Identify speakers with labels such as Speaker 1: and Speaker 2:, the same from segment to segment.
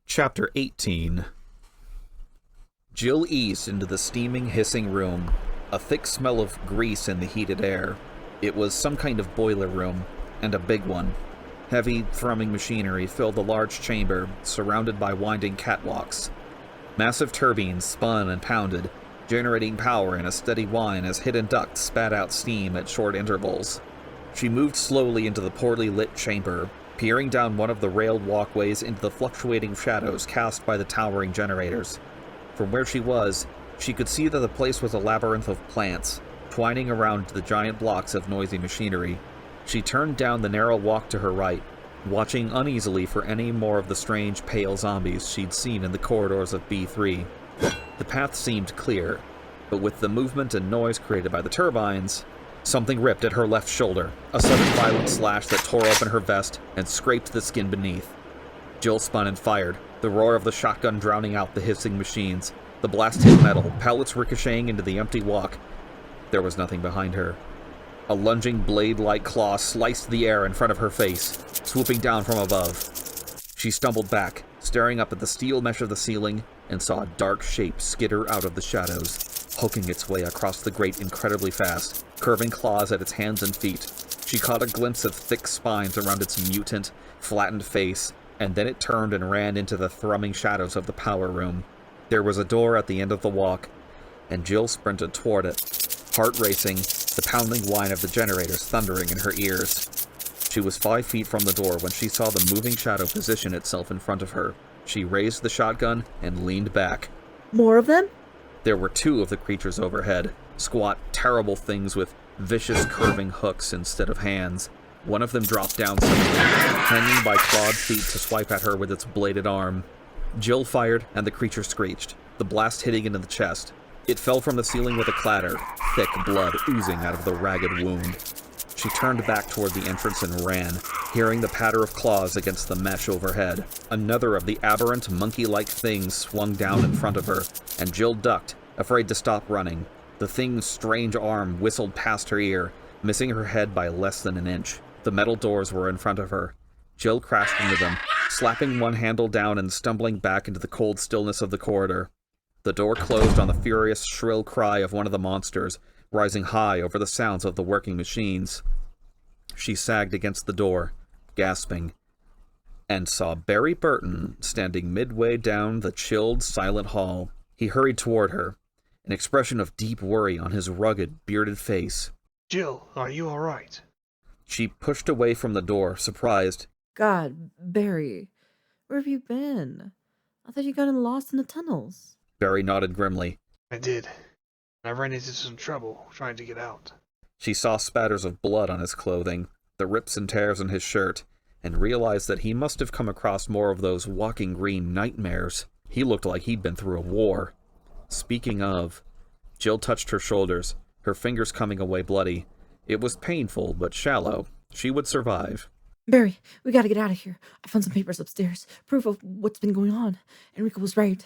Speaker 1: Chapter 18. Jill eased into the steaming, hissing room, a thick smell of grease in the heated air. It was some kind of boiler room, and a big one. Heavy, thrumming machinery filled the large chamber, surrounded by winding catwalks. Massive turbines spun and pounded, generating power in a steady whine as hidden ducts spat out steam at short intervals. She moved slowly into the poorly lit chamber, peering down one of the railed walkways into the fluctuating shadows cast by the towering generators. From where she was, she could see that the place was a labyrinth of plants, twining around the giant blocks of noisy machinery. She turned down the narrow walk to her right, watching uneasily for any more of the strange, pale zombies she'd seen in the corridors of B3. The path seemed clear, but with the movement and noise created by the turbines, something ripped at her left shoulder, a sudden violent slash that tore open her vest and scraped the skin beneath. Jill spun and fired, the roar of the shotgun drowning out the hissing machines. The blast hit metal, pellets ricocheting into the empty walk. There was nothing behind her. A lunging blade-like claw sliced the air in front of her face, swooping down from above. She stumbled back, staring up at the steel mesh of the ceiling, and saw a dark shape skitter out of the shadows, hulking its way across the grate incredibly fast, curving claws at its hands and feet. She caught a glimpse of thick spines around its mutant, flattened face, and then it turned and ran into the thrumming shadows of the power room. There was a door at the end of the walk, and Jill sprinted toward it, heart racing, the pounding whine of the generators thundering in her ears. She was 5 feet from the door when she saw the moving shadow position itself in front of her. She raised the shotgun and leaned back.
Speaker 2: More of them?
Speaker 1: There were 2 of the creatures overhead, squat, terrible things with vicious, curving hooks instead of hands. One of them dropped down suddenly, hanging by clawed feet to swipe at her with its bladed arm. Jill fired, and the creature screeched, the blast hitting into the chest. It fell from the ceiling with a clatter, thick blood oozing out of the ragged wound. She turned back toward the entrance and ran, hearing the patter of claws against the mesh overhead. Another of the aberrant, monkey-like things swung down in front of her, and Jill ducked, afraid to stop running. The thing's strange arm whistled past her ear, missing her head by less than an inch. The metal doors were in front of her. Jill crashed into them, slapping one handle down and stumbling back into the cold stillness of the corridor. The door closed on the furious, shrill cry of one of the monsters, rising high over the sounds of the working machines. She sagged against the door, gasping, and saw Barry Burton standing midway down the chilled, silent hall. He hurried toward her, an expression of deep worry on his rugged, bearded face.
Speaker 3: Jill, are you all right?
Speaker 1: She pushed away from the door, surprised.
Speaker 2: God, Barry, where have you been? I thought you got lost in the tunnels.
Speaker 1: Barry nodded grimly.
Speaker 3: I did. I ran into some trouble trying to get out.
Speaker 1: She saw spatters of blood on his clothing, the rips and tears in his shirt, and realized that he must have come across more of those walking green nightmares. He looked like he'd been through a war. Speaking of, Jill touched her shoulders, her fingers coming away bloody. It was painful, but shallow. She would survive.
Speaker 2: Barry, we gotta get out of here. I found some papers upstairs, proof of what's been going on. Enrico was right.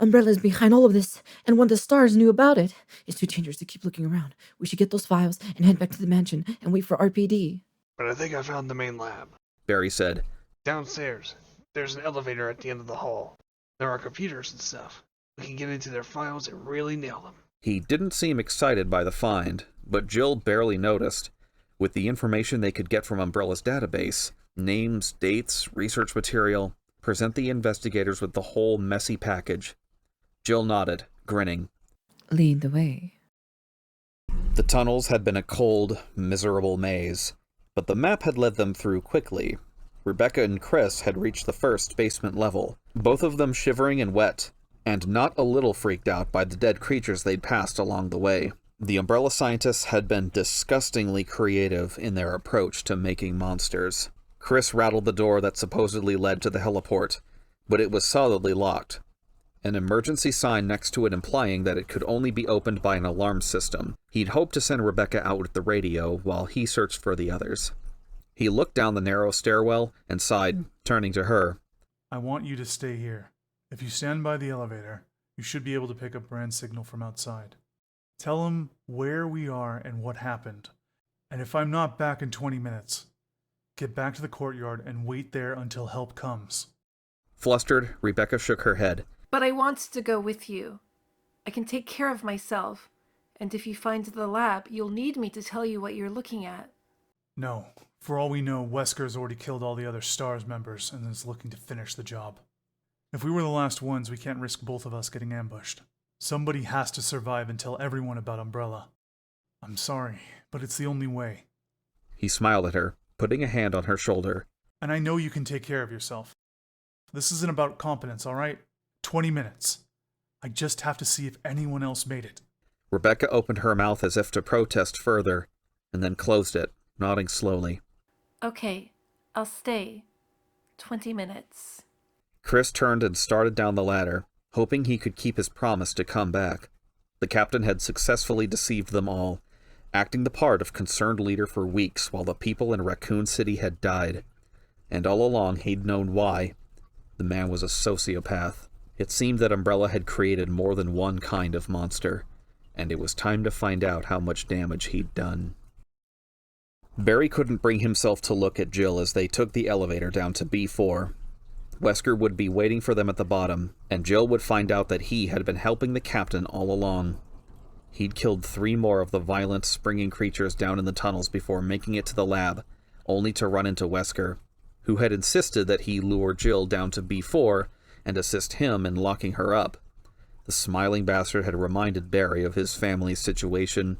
Speaker 2: Umbrella's behind all of this, and one of the stars knew about it. It's too dangerous to keep looking around. We should get those files and head back to the mansion and wait for RPD.
Speaker 3: But I think I found the main lab.
Speaker 1: Barry said.
Speaker 3: Downstairs. There's an elevator at the end of the hall. There are computers and stuff. We can get into their files and really nail them.
Speaker 1: He didn't seem excited by the find, but Jill barely noticed. With the information they could get from Umbrella's database, names, dates, research material, present the investigators with the whole messy package. Jill nodded, grinning.
Speaker 2: Lead the way.
Speaker 1: The tunnels had been a cold, miserable maze, but the map had led them through quickly. Rebecca and Chris had reached the first basement level, both of them shivering and wet, and not a little freaked out by the dead creatures they'd passed along the way. The Umbrella scientists had been disgustingly creative in their approach to making monsters. Chris rattled the door that supposedly led to the heliport, but it was solidly locked. An emergency sign next to it implying that it could only be opened by an alarm system. He'd hoped to send Rebecca out with the radio while he searched for the others. He looked down the narrow stairwell and sighed, turning to her.
Speaker 4: I want you to stay here. If you stand by the elevator, you should be able to pick up Brand's signal from outside. Tell him where we are and what happened. And if I'm not back in 20 minutes, get back to the courtyard and wait there until help comes.
Speaker 1: Flustered, Rebecca shook her head.
Speaker 5: But I want to go with you. I can take care of myself. And if you find the lab, you'll need me to tell you what you're looking at.
Speaker 4: No. For all we know, Wesker's already killed all the other STARS members and is looking to finish the job. If we were the last ones, we can't risk both of us getting ambushed. Somebody has to survive and tell everyone about Umbrella. I'm sorry, but it's the only way.
Speaker 1: He smiled at her, putting a hand on her shoulder.
Speaker 4: And I know you can take care of yourself. This isn't about competence, all right? 20 minutes. I just have to see if anyone else made it.
Speaker 1: Rebecca opened her mouth as if to protest further, and then closed it, nodding slowly.
Speaker 5: Okay, I'll stay. 20 minutes.
Speaker 1: Chris turned and started down the ladder, hoping he could keep his promise to come back. The captain had successfully deceived them all, acting the part of concerned leader for weeks while the people in Raccoon City had died. And all along he'd known why. The man was a sociopath. It seemed that Umbrella had created more than one kind of monster, and it was time to find out how much damage he'd done. Barry couldn't bring himself to look at Jill as they took the elevator down to B4. Wesker would be waiting for them at the bottom, and Jill would find out that he had been helping the captain all along. He'd killed 3 more of the violent, springing creatures down in the tunnels before making it to the lab, only to run into Wesker, who had insisted that he lure Jill down to B4 and assist him in locking her up. The smiling bastard had reminded Barry of his family's situation,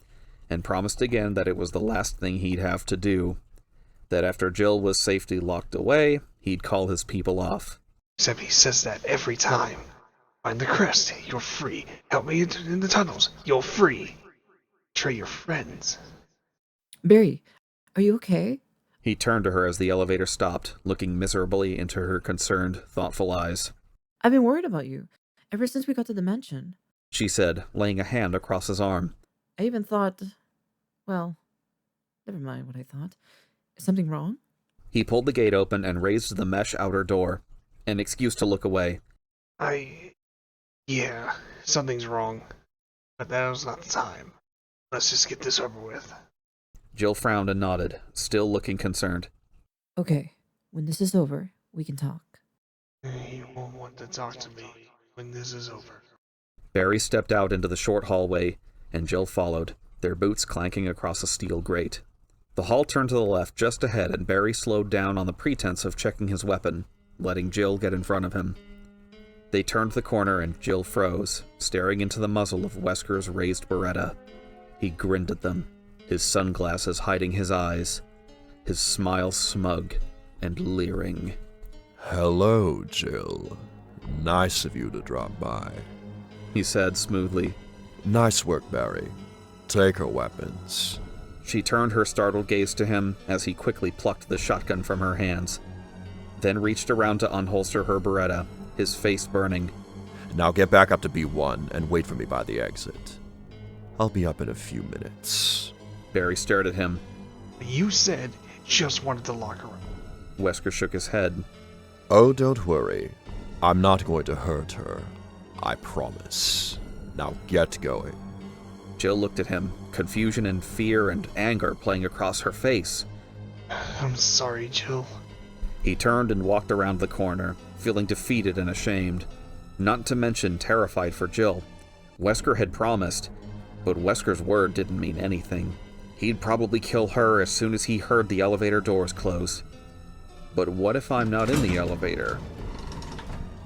Speaker 1: and promised again that it was the last thing he'd have to do. That after Jill was safely locked away, he'd call his people off.
Speaker 3: Except he says that every time. Find the crest, you're free. Help me in the tunnels, you're free. Betray your friends.
Speaker 2: Barry, are you okay?
Speaker 1: He turned to her as the elevator stopped, looking miserably into her concerned, thoughtful eyes.
Speaker 2: I've been worried about you ever since we got to the mansion.
Speaker 1: She said, laying a hand across his arm.
Speaker 2: I even thought, well, never mind what I thought. Is something wrong?
Speaker 1: He pulled the gate open and raised the mesh outer door, an excuse to look away.
Speaker 3: Yeah, something's wrong. But that was not the time. Let's just get this over with.
Speaker 1: Jill frowned and nodded, still looking concerned.
Speaker 2: Okay, when this is over, we can talk.
Speaker 3: You won't want to talk to me when this is over.
Speaker 1: Barry stepped out into the short hallway, and Jill followed, their boots clanking across a steel grate. The hall turned to the left just ahead, and Barry slowed down on the pretense of checking his weapon, letting Jill get in front of him. They turned the corner, and Jill froze, staring into the muzzle of Wesker's raised Beretta. He grinned at them, his sunglasses hiding his eyes, his smile smug and leering.
Speaker 6: Hello, Jill. Nice of you to drop by,
Speaker 1: he said smoothly.
Speaker 6: Nice work, Barry. Take her weapons.
Speaker 1: She turned her startled gaze to him as he quickly plucked the shotgun from her hands, then reached around to unholster her Beretta, his face burning.
Speaker 6: Now get back up to B1 and wait for me by the exit. I'll be up in a few minutes.
Speaker 1: Barry stared at him.
Speaker 3: You said just wanted to lock her up.
Speaker 1: Wesker shook his head.
Speaker 6: Oh, don't worry. I'm not going to hurt her. I promise. Now get going.
Speaker 1: Jill looked at him, confusion and fear and anger playing across her face.
Speaker 3: I'm sorry, Jill.
Speaker 1: He turned and walked around the corner, feeling defeated and ashamed, not to mention terrified for Jill. Wesker had promised, but Wesker's word didn't mean anything. He'd probably kill her as soon as he heard the elevator doors close. But what if I'm not in the elevator?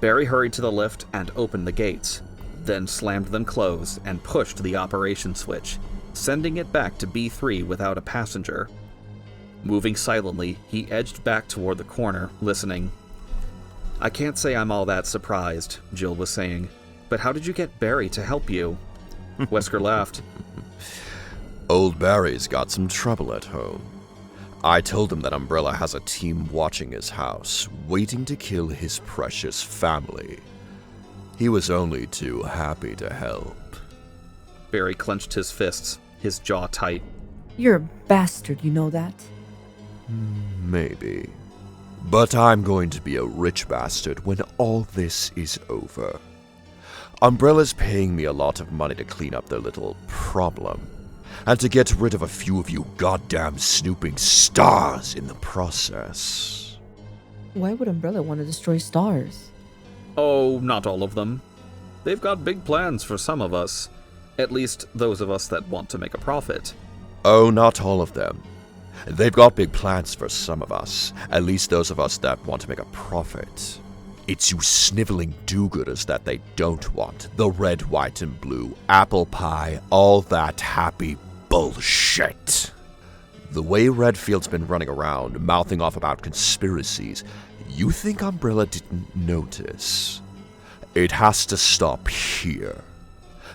Speaker 1: Barry hurried to the lift and opened the gates, then slammed them closed and pushed the operation switch, sending it back to B3 without a passenger. Moving silently, he edged back toward the corner, listening. I can't say I'm all that surprised, Jill was saying, but how did you get Barry to help you? Wesker laughed.
Speaker 6: Old Barry's got some trouble at home. I told him that Umbrella has a team watching his house, waiting to kill his precious family. He was only too happy to help.
Speaker 1: Barry clenched his fists, his jaw tight.
Speaker 2: You're a bastard, you know that?
Speaker 6: Maybe. But I'm going to be a rich bastard when all this is over. Umbrella's paying me a lot of money to clean up their little problem, and to get rid of a few of you goddamn snooping stars in the process.
Speaker 2: Why would Umbrella want to destroy stars?
Speaker 1: Oh, not all of them. They've got big plans for some of us. At least those of us that want to make a profit.
Speaker 6: Oh, not all of them. They've got big plans for some of us, at least those of us that want to make a profit. It's you sniveling do-gooders that they don't want. The red, white, and blue, apple pie, all that happy bullshit. The way Redfield's been running around, mouthing off about conspiracies, you think Umbrella didn't notice? It has to stop here.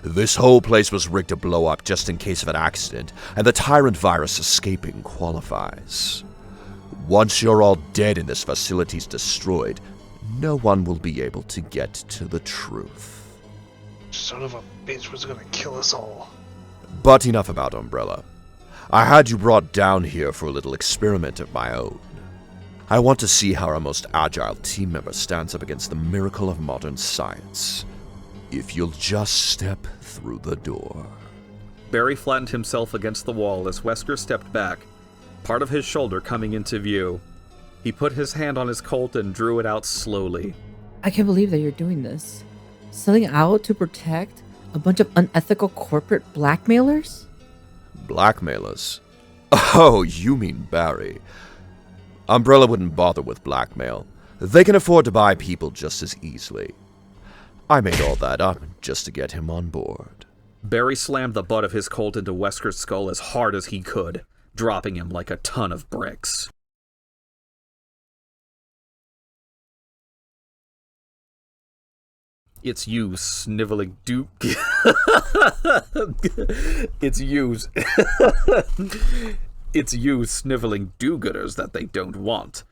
Speaker 6: This whole place was rigged to blow up just in case of an accident, and the Tyrant virus escaping qualifies. Once you're all dead and this facility's destroyed, no one will be able to get to the truth.
Speaker 3: Son of a bitch was gonna kill us all.
Speaker 6: But enough about Umbrella. I had you brought down here for a little experiment of my own. I want to see how our most agile team member stands up against the miracle of modern science. If you'll just step through the door.
Speaker 1: Barry flattened himself against the wall as Wesker stepped back, part of his shoulder coming into view. He put his hand on his Colt and drew it out slowly.
Speaker 2: I can't believe that you're doing this. Selling out to protect a bunch of unethical corporate blackmailers?
Speaker 6: Blackmailers? Oh, you mean Barry. Umbrella wouldn't bother with blackmail. They can afford to buy people just as easily. I made all that up just to get him on board.
Speaker 1: Barry slammed the butt of his Colt into Wesker's skull as hard as he could, dropping him like a ton of bricks. It's you, sniveling Duke. It's you sniveling do-gooders that they don't want.